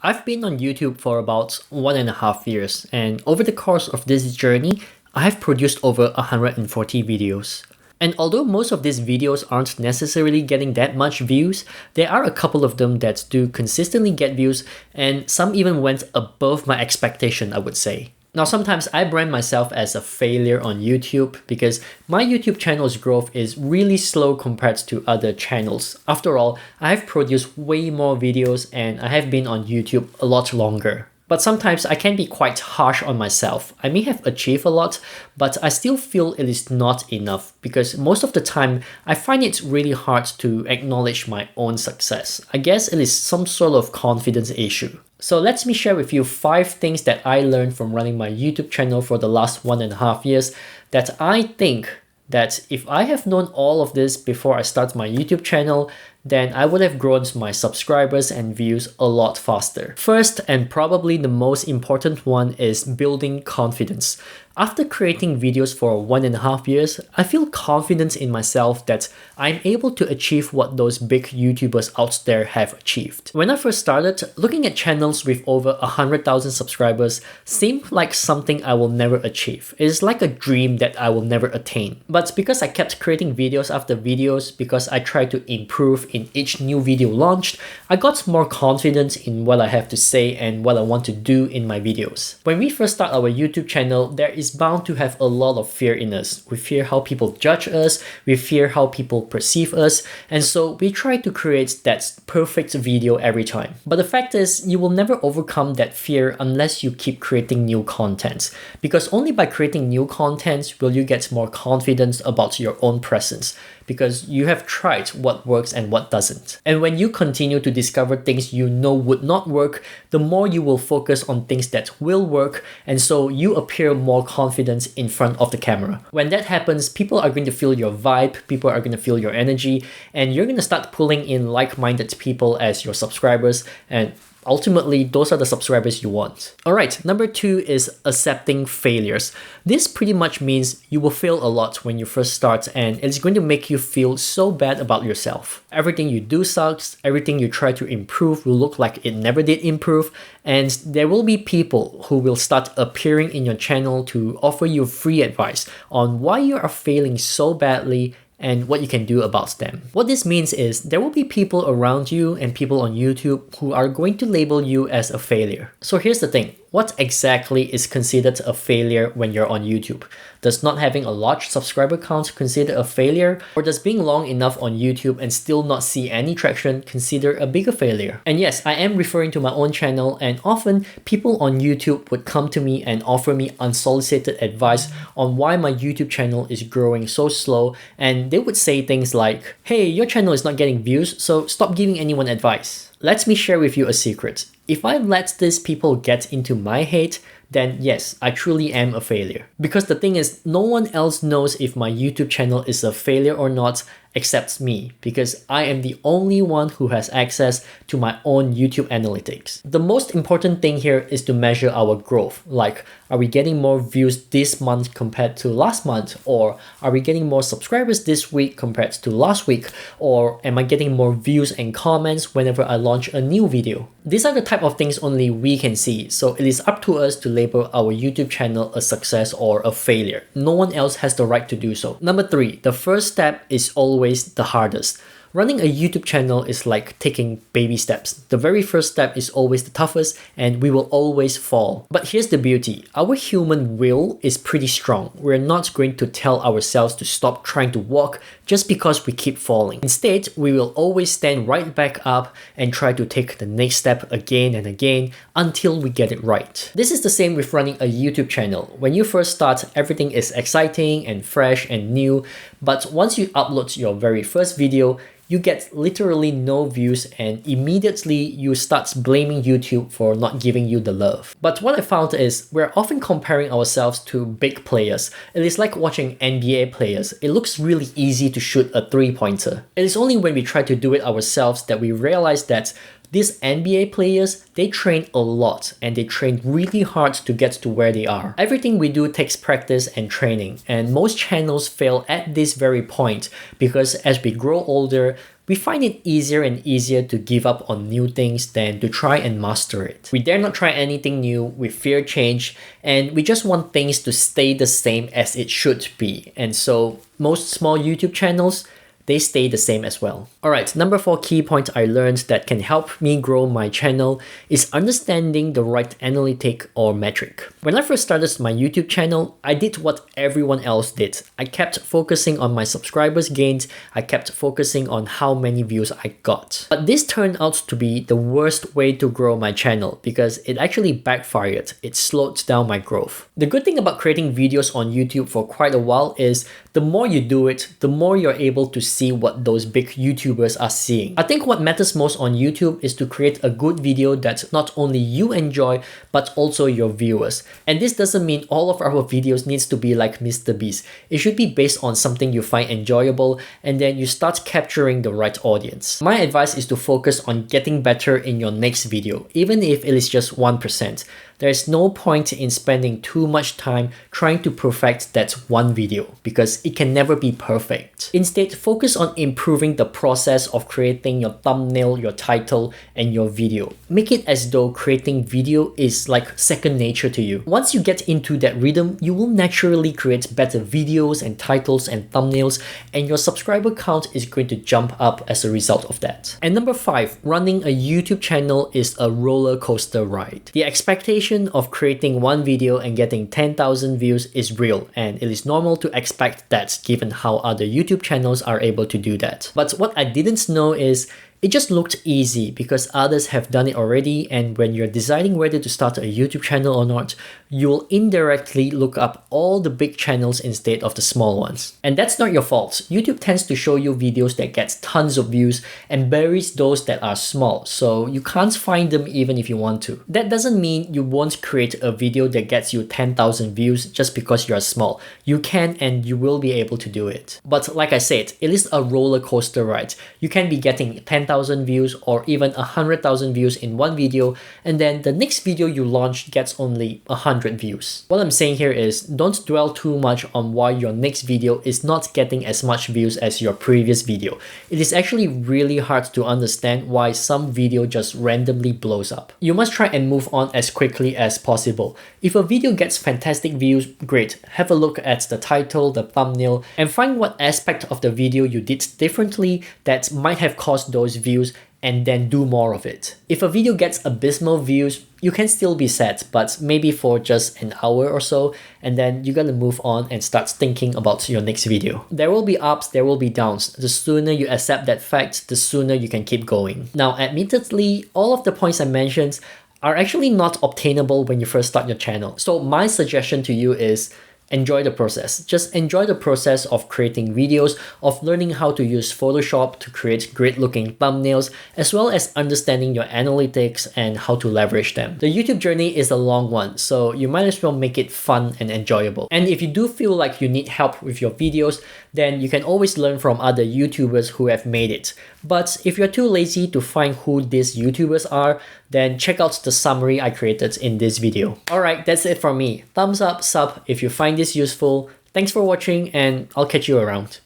I've been on YouTube for about 1.5 years, and over the course of this journey, I have produced over 140 videos. And although most of these videos aren't necessarily getting that much views, there are a couple of them that do consistently get views, and some even went above my expectation, I would say. Now, sometimes I brand myself as a failure on YouTube because my YouTube channel's growth is really slow compared to other channels. After all, I have produced way more videos and I have been on YouTube a lot longer. But sometimes I can be quite harsh on myself. I may have achieved a lot, but I still feel it is not enough because most of the time I find it really hard to acknowledge my own success. I guess it is some sort of confidence issue. So let me share with you 5 things that I learned from running my YouTube channel for the last 1.5 years that I think that if I have known all of this before I start my YouTube channel, then I would have grown my subscribers and views a lot faster. First, and probably the most important one, is building confidence. After creating videos for 1.5 years, I feel confident in myself that I'm able to achieve what those big YouTubers out there have achieved. When I first started, looking at channels with over 100,000 subscribers seemed like something I will never achieve. It is like a dream that I will never attain. But because I kept creating videos after videos, because I tried to improve in each new video launched, I got more confident in what I have to say and what I want to do in my videos. When we first start our YouTube channel, there is bound to have a lot of fear in us. We fear how people judge us, we fear how people perceive us, and so we try to create that perfect video every time. But the fact is, you will never overcome that fear unless you keep creating new content. Because only by creating new content will you get more confidence about your own presence, because you have tried what works and what doesn't. And when you continue to discover things you know would not work, the more you will focus on things that will work, and so you appear more confident in front of the camera. When that happens, people are going to feel your vibe, people are going to feel your energy, and you're going to start pulling in like-minded people as your subscribers, and ultimately, those are the subscribers you want. Alright, number 2 is accepting failures. This pretty much means you will fail a lot when you first start, and it's going to make you feel so bad about yourself. Everything you do sucks, everything you try to improve will look like it never did improve, and there will be people who will start appearing in your channel to offer you free advice on why you are failing so badly and what you can do about them. What this means is there will be people around you and people on YouTube who are going to label you as a failure. So here's the thing. What exactly is considered a failure when you're on YouTube? Does not having a large subscriber count consider a failure? Or does being long enough on YouTube and still not see any traction consider a bigger failure? And yes, I am referring to my own channel, and often people on YouTube would come to me and offer me unsolicited advice on why my YouTube channel is growing so slow, and they would say things like, "Hey, your channel is not getting views, so stop giving anyone advice." Let me share with you a secret. If I let these people get into my head, then yes, I truly am a failure. Because the thing is, no one else knows if my YouTube channel is a failure or not except me, because I am the only one who has access to my own YouTube analytics. The most important thing here is to measure our growth. Like, are we getting more views this month compared to last month? Or are we getting more subscribers this week compared to last week? Or am I getting more views and comments whenever I launch a new video? These are the type of things only we can see, so it is up to us to label our YouTube channel a success or a failure. No one else has the right to do so. Number 3, the first step is always the hardest. Running a YouTube channel is like taking baby steps. The very first step is always the toughest, and we will always fall. But here's the beauty. Our human will is pretty strong. We're not going to tell ourselves to stop trying to walk just because we keep falling. Instead, we will always stand right back up and try to take the next step again and again until we get it right. This is the same with running a YouTube channel. When you first start, everything is exciting and fresh and new, but once you upload your very first video, you get literally no views, and immediately you start blaming YouTube for not giving you the love. But what I found is we're often comparing ourselves to big players. It is like watching NBA players. It looks really easy to shoot a 3-pointer. It is only when we try to do it ourselves that we realize that these NBA players, they train a lot and they train really hard to get to where they are. Everything we do takes practice and training, and most channels fail at this very point because as we grow older, we find it easier and easier to give up on new things than to try and master it. We dare not try anything new, we fear change, and we just want things to stay the same as it should be. And so most small YouTube channels, they stay the same as well. Alright, number 4 key point I learned that can help me grow my channel is understanding the right analytic or metric. When I first started my YouTube channel, I did what everyone else did. I kept focusing on my subscribers gains, I kept focusing on how many views I got. But this turned out to be the worst way to grow my channel because it actually backfired. It slowed down my growth. The good thing about creating videos on YouTube for quite a while is the more you do it, the more you're able to see what those big YouTubers are seeing. I think what matters most on YouTube is to create a good video that not only you enjoy, but also your viewers. And this doesn't mean all of our videos needs to be like Mr. Beast. It should be based on something you find enjoyable, and then you start capturing the right audience. My advice is to focus on getting better in your next video, even if it is just 1%. There is no point in spending too much time trying to perfect that one video because it can never be perfect. Instead, focus on improving the process of creating your thumbnail, your title, and your video. Make it as though creating video is like second nature to you. Once you get into that rhythm, you will naturally create better videos and titles and thumbnails, and your subscriber count is going to jump up as a result of that. And number 5, running a YouTube channel is a roller coaster ride. The expectation of creating one video and getting 10,000 views is real, and it is normal to expect that given how other YouTube channels are able to do that. But what I didn't know is it just looked easy because others have done it already, and when you're deciding whether to start a YouTube channel or not, you'll indirectly look up all the big channels instead of the small ones. And that's not your fault. YouTube tends to show you videos that get tons of views and buries those that are small, so you can't find them even if you want to. That doesn't mean you won't create a video that gets you 10,000 views just because you're small. You can and you will be able to do it. But like I said, it is a roller coaster ride. You can be getting 10,000 views or even 100,000 views in one video, and then the next video you launch gets only 100 views. What I'm saying here is don't dwell too much on why your next video is not getting as much views as your previous video. It is actually really hard to understand why some video just randomly blows up. You must try and move on as quickly as possible. If a video gets fantastic views, great. Have a look at the title, the thumbnail, and find what aspect of the video you did differently that might have caused those views, and then do more of it. If a video gets abysmal views, you can still be sad, but maybe for just an hour or so, and then you're gonna move on and start thinking about your next video. There will be ups, there will be downs. The sooner you accept that fact, the sooner you can keep going. Now, admittedly, all of the points I mentioned are actually not obtainable when you first start your channel. So my suggestion to you is enjoy the process. Just enjoy the process of creating videos, of learning how to use Photoshop to create great looking thumbnails, as well as understanding your analytics and how to leverage them. The YouTube journey is a long one, so you might as well make it fun and enjoyable. And if you do feel like you need help with your videos, then you can always learn from other YouTubers who have made it. But if you're too lazy to find who these YouTubers are, then check out the summary I created in this video. Alright, that's it from me. Thumbs up, sub if you find this useful. Thanks for watching, and I'll catch you around.